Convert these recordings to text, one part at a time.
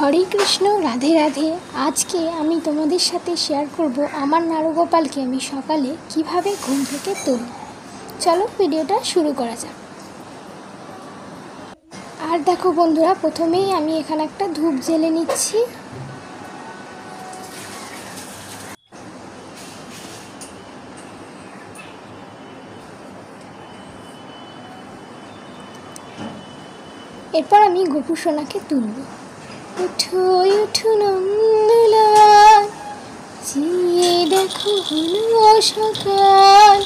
হরে কৃষ্ণ, রাধে রাধে। আজকে আমি তোমাদের সাথে শেয়ার করব আমার নারুগোপালকে আমি সকালে কিভাবে ঘুম থেকে তুলি। চলো ভিডিওটা শুরু করা যাক। আর দেখো বন্ধুরা, প্রথমেই আমি এখানে একটা ধূপ জ্বেলে নিচ্ছি। এরপর আমি গোপু সোনাকে তুলব। উঠো উঠো নন্দলাল, চেয়ে দেখো হলো সকাল,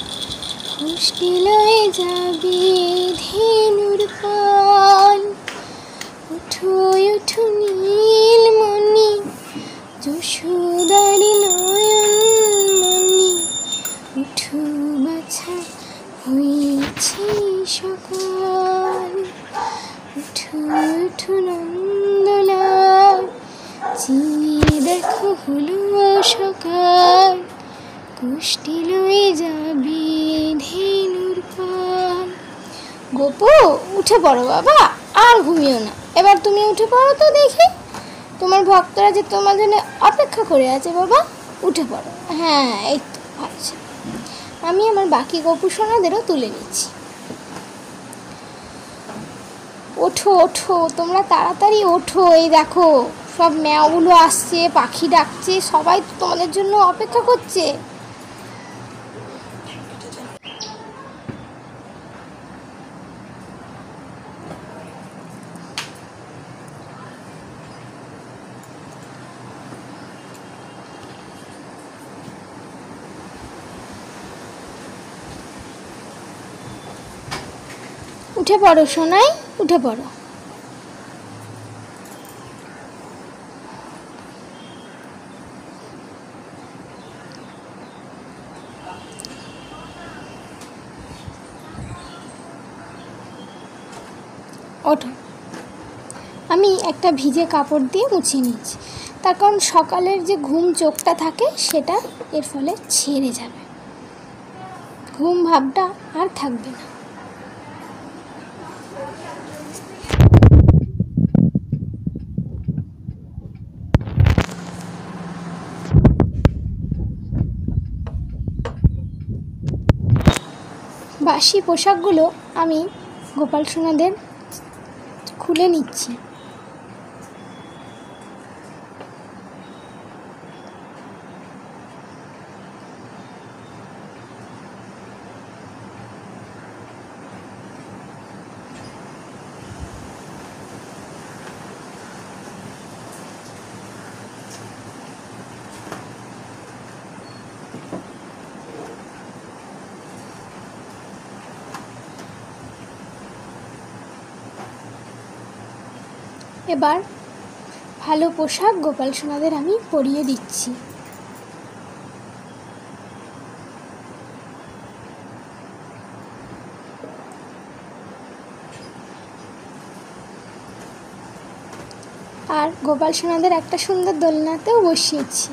পুষ্টি লয়ে যাবে ধেনুর পাল। উঠো উঠো নীলমণি, যশোদারি নয়ন মণি, উঠো বাছা হয়েছে সকাল। উঠো উঠো নন্দলাল, চেয়ে দেখো হলো সকাল, কুষ্টি লয়ে যাবে ধেনুর পাল। গোপু, উঠে পড়ো বাবা, আর ঘুমিও না। এবার তুমি উঠে পড়ো তো দেখি, তোমার ভক্তরা যে তোমার জন্য অপেক্ষা করে আছে। বাবা উঠে পড়ো। হ্যাঁ, এই তো আচ্ছা। আমি আমার বাকি গোপু সোনাদেরও তুলে নিচ্ছি। ওঠো ওঠো, তোমরা তাড়াতাড়ি ওঠো। এই দেখো সব ম্যাওগুলো আসছে, পাখি ডাকছে, সবাই তো তোমাদের জন্য অপেক্ষা করছে। উঠে পড়ো সোনাই, উঠে পড়ো। ওঠো। আমি একটা ভিজে কাপড় দিয়ে মুছিয়ে নিচ্ছি, তার কারণ সকালের যে ঘুম চোখটা থাকে সেটা এর ফলে ছেড়ে যাবে, ঘুম ভাবটা আর থাকবে না। বাসি পোশাকগুলো আমি গোপাল সোনাদের খুলে নিচ্ছি। এবার ভালো পোশাক গোপাল সোনাদের আমি পরিয়ে দিচ্ছি। আর গোপাল সোনাদের একটা সুন্দর দোলনাতেও বসিয়েছি।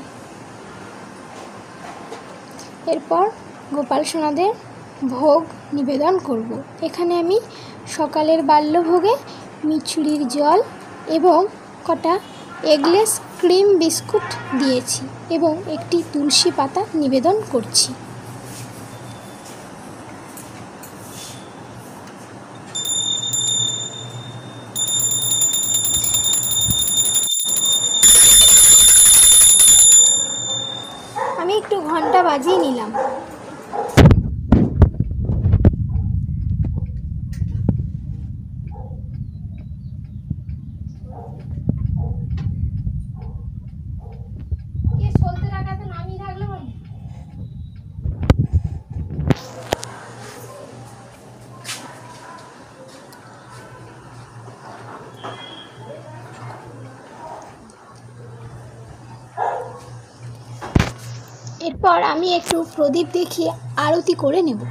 এরপর গোপাল সোনাদের ভোগ নিবেদন করব। এখানে আমি সকালের বাল্যভোগে মিছরির জল এবং কটা এগলেস ক্রিম বিস্কুট দিয়েছি এবং একটি তুলসী পাতা নিবেদন করছি। আমি একটু ঘন্টা বাজিয়ে নিলাম। এরপর আমি একটু প্রদীপ দেখিয়ে আরতি করে নেব।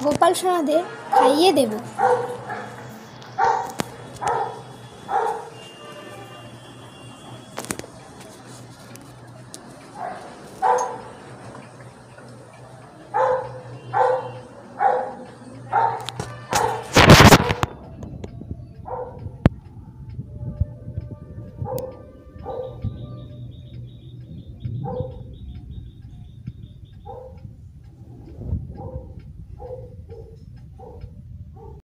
গোপাল সোনাদের খাইয়ে দেব।